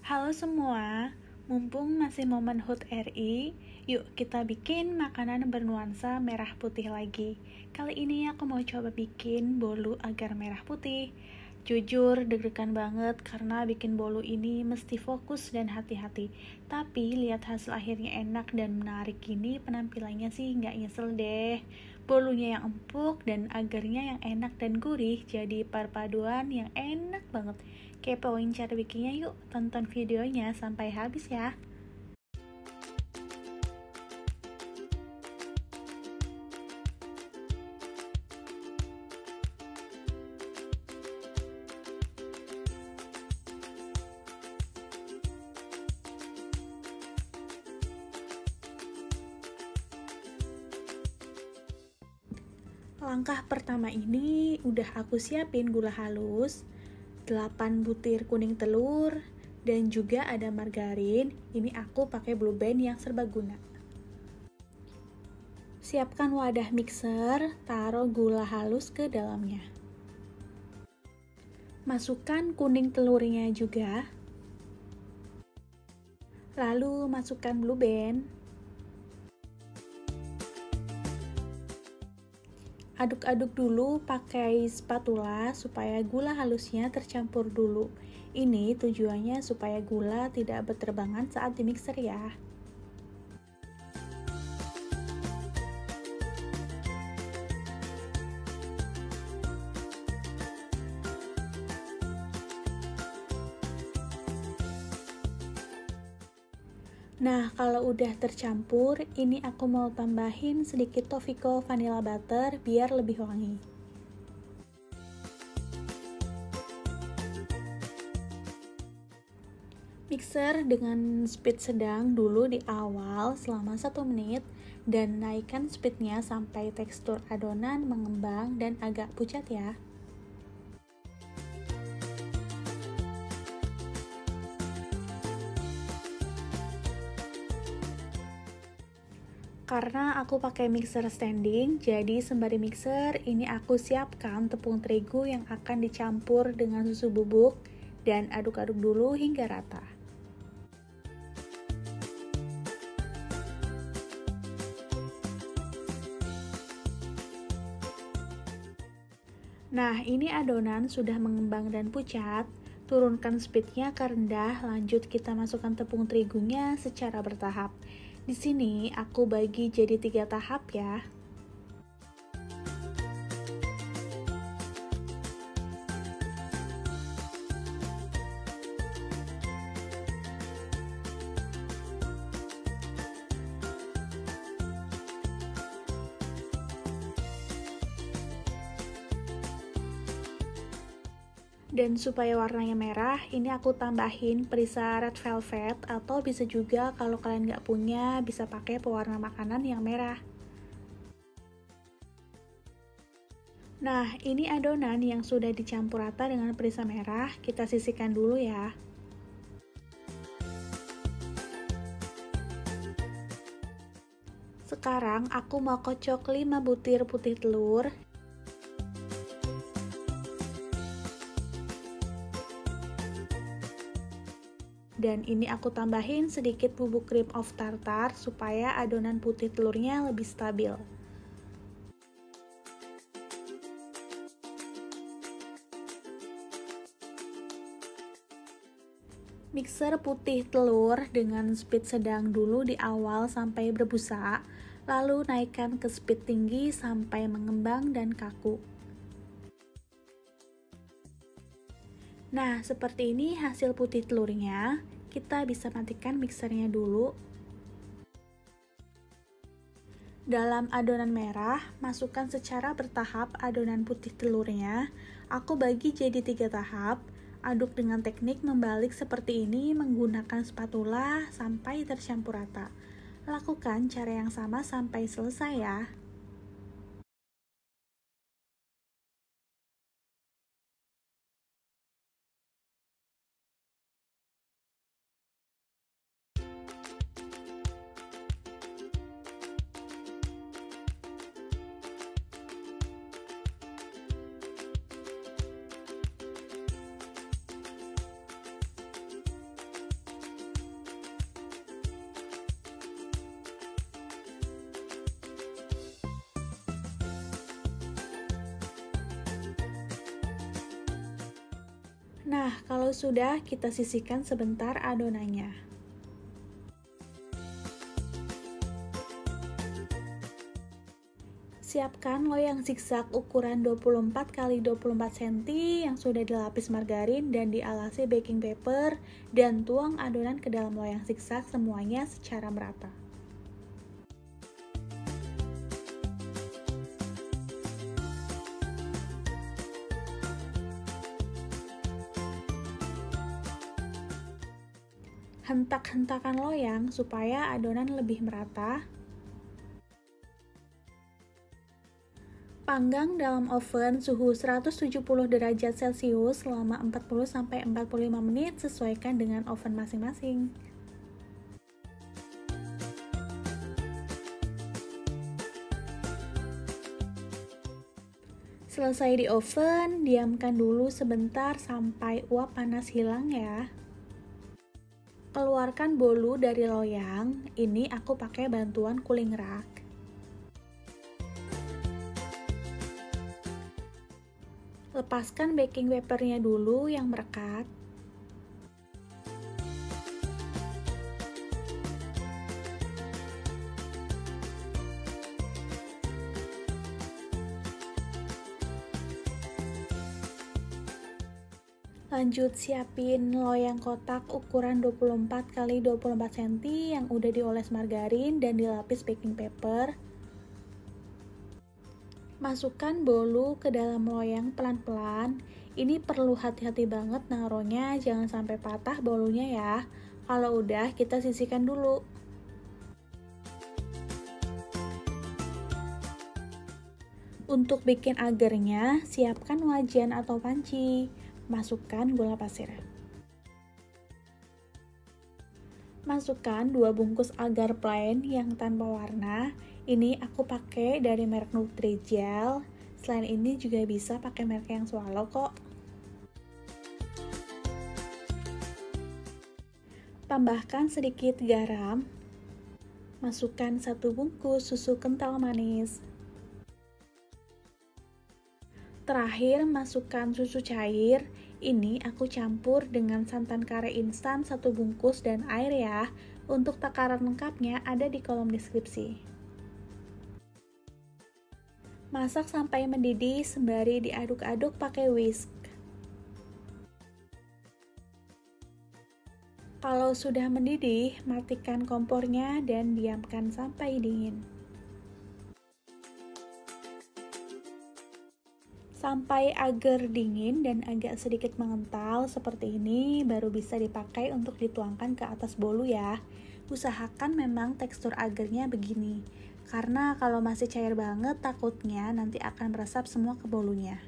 Halo semua, mumpung masih momen HUT RI, yuk kita bikin makanan bernuansa merah putih lagi. Kali ini aku mau coba bikin bolu agar merah putih. Jujur deg-degan banget karena bikin bolu ini mesti fokus dan hati-hati. Tapi lihat hasil akhirnya enak dan menarik gini, penampilannya sih nggak nyesel deh. Bolunya yang empuk dan agarnya yang enak dan gurih, jadi perpaduan yang enak banget. Kepoin cara bikinnya yuk, tonton videonya sampai habis ya. Langkah pertama ini udah aku siapin gula halus, 8 butir kuning telur, dan juga ada margarin. Ini aku pakai Blue Band yang serbaguna. Siapkan wadah mixer, taruh gula halus ke dalamnya. Masukkan kuning telurnya juga. Lalu masukkan Blue Band. Aduk-aduk dulu pakai spatula supaya gula halusnya tercampur dulu. Ini tujuannya supaya gula tidak berterbangan saat dimixer ya. Nah, kalau udah tercampur, ini aku mau tambahin sedikit Tofiko vanilla butter biar lebih wangi. Mixer dengan speed sedang dulu di awal selama 1 menit dan naikkan speednya sampai tekstur adonan mengembang dan agak pucat ya. Karena aku pakai mixer standing, jadi sembari mixer ini aku siapkan tepung terigu yang akan dicampur dengan susu bubuk dan aduk-aduk dulu hingga rata. Nah, ini adonan sudah mengembang dan pucat. Turunkan speednya ke rendah, lanjut kita masukkan tepung terigunya secara bertahap. Di sini aku bagi jadi 3 tahap ya. Dan supaya warnanya merah, ini aku tambahin perisa red velvet, atau bisa juga kalau kalian nggak punya, bisa pakai pewarna makanan yang merah. Nah, ini adonan yang sudah dicampur rata dengan perisa merah, kita sisihkan dulu ya. Sekarang aku mau kocok 5 butir putih telur. Dan ini aku tambahin sedikit bubuk cream of tartar supaya adonan putih telurnya lebih stabil. Mixer putih telur dengan speed sedang dulu di awal sampai berbusa, lalu naikkan ke speed tinggi sampai mengembang dan kaku. Nah, seperti ini hasil putih telurnya. Kita bisa matikan mixernya dulu. Dalam adonan merah, masukkan secara bertahap adonan putih telurnya. Aku bagi jadi 3 tahap. Aduk dengan teknik membalik seperti ini menggunakan spatula sampai tercampur rata. Lakukan cara yang sama sampai selesai ya. Nah, kalau sudah, kita sisihkan sebentar adonannya. Siapkan loyang zigzag ukuran 24 x 24 cm yang sudah dilapis margarin dan dialasi baking paper, dan tuang adonan ke dalam loyang zigzag semuanya secara merata. Hentak-hentakan loyang supaya adonan lebih merata. Panggang dalam oven suhu 170 derajat Celcius selama 40-45 menit, sesuaikan dengan oven masing-masing. Selesai di oven, diamkan dulu sebentar sampai uap panas hilang ya. Keluarkan bolu dari loyang, ini aku pakai bantuan cooling rack. Lepaskan baking papernya dulu yang merekat. Lanjut siapin loyang kotak ukuran 24 x 24 cm yang udah dioles margarin dan dilapis baking paper. Masukkan bolu ke dalam loyang pelan-pelan. Ini perlu hati-hati banget naruhnya, jangan sampai patah bolunya ya. Kalau udah, kita sisihkan dulu. Untuk bikin agarnya, siapkan wajan atau panci. Masukkan gula pasir. Masukkan 2 bungkus agar plain yang tanpa warna. Ini aku pakai dari merek Nutrijel. Selain ini juga bisa pakai merek yang swallow kok. Tambahkan sedikit garam. Masukkan 1 bungkus susu kental manis. Terakhir, masukkan susu cair. Ini aku campur dengan santan kare instan 1 bungkus dan air ya. Untuk takaran lengkapnya ada di kolom deskripsi. Masak sampai mendidih sembari diaduk-aduk pakai whisk. Kalau sudah mendidih, matikan kompornya dan diamkan sampai dingin. Sampai agar dingin dan agak sedikit mengental seperti ini, baru bisa dipakai untuk dituangkan ke atas bolu ya. Usahakan memang tekstur agarnya begini, karena kalau masih cair banget takutnya nanti akan meresap semua ke bolunya.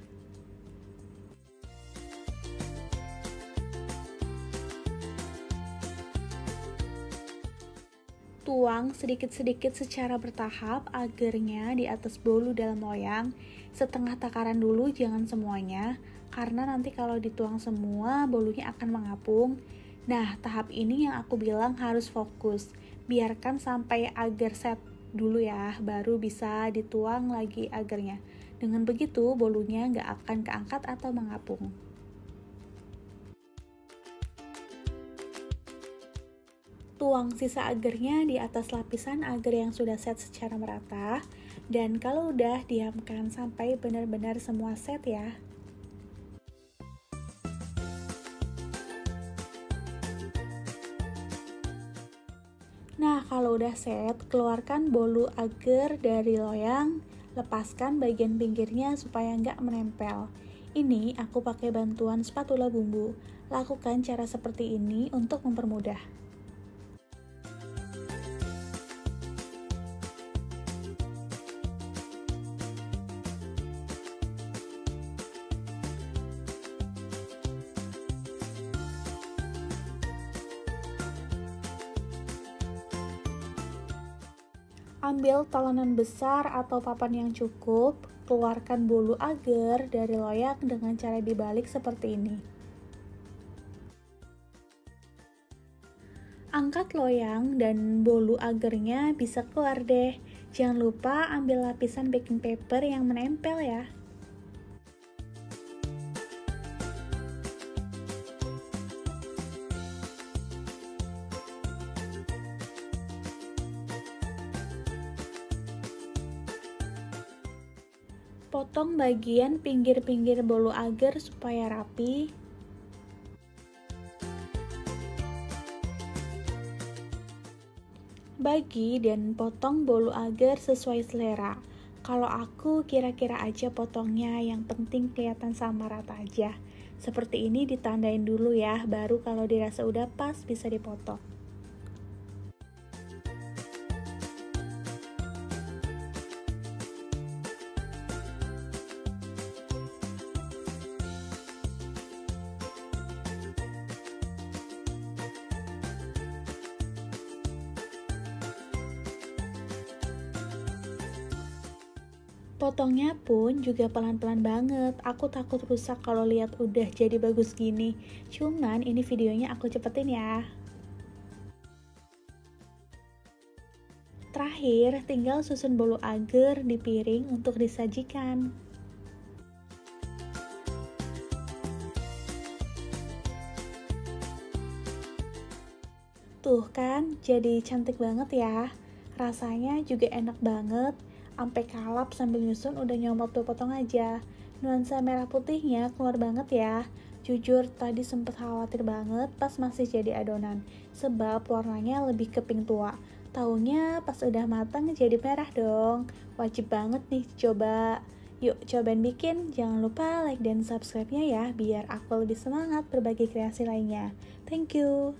Tuang sedikit-sedikit secara bertahap agarnya di atas bolu dalam loyang. Setengah takaran dulu, jangan semuanya, karena nanti kalau dituang semua bolunya akan mengapung. Nah, tahap ini yang aku bilang harus fokus. Biarkan sampai agar set dulu ya, baru bisa dituang lagi agarnya. Dengan begitu bolunya nggak akan keangkat atau mengapung. Tuang sisa agarnya di atas lapisan agar yang sudah set secara merata, dan kalau udah, diamkan sampai benar-benar semua set ya. Nah, kalau udah set, keluarkan bolu agar dari loyang, lepaskan bagian pinggirnya supaya nggak menempel. Ini aku pakai bantuan spatula bumbu. Lakukan cara seperti ini untuk mempermudah. Ambil talenan besar atau papan yang cukup, keluarkan bolu agar dari loyang dengan cara dibalik seperti ini. Angkat loyang dan bolu agarnya bisa keluar deh. Jangan lupa ambil lapisan baking paper yang menempel ya. Potong bagian pinggir-pinggir bolu agar supaya rapi. Bagi dan potong bolu agar sesuai selera. Kalau aku kira-kira aja potongnya, yang penting kelihatan sama rata aja. Seperti ini ditandain dulu ya, baru kalau dirasa udah pas bisa dipotong. Potongnya pun juga pelan-pelan banget. Aku takut rusak kalau lihat udah jadi bagus gini. Cuman ini videonya aku cepetin ya. Terakhir, tinggal susun bolu agar di piring untuk disajikan. Tuh kan, jadi cantik banget ya. Rasanya juga enak banget. Sampai kalap sambil nyusun udah nyomot 2 potong aja. Nuansa merah putihnya keluar banget ya. Jujur tadi sempet khawatir banget pas masih jadi adonan, sebab warnanya lebih ke pink tua. Taunya pas udah matang jadi merah dong. Wajib banget nih coba. Yuk cobain bikin, jangan lupa like dan subscribe-nya ya biar aku lebih semangat berbagi kreasi lainnya. Thank you.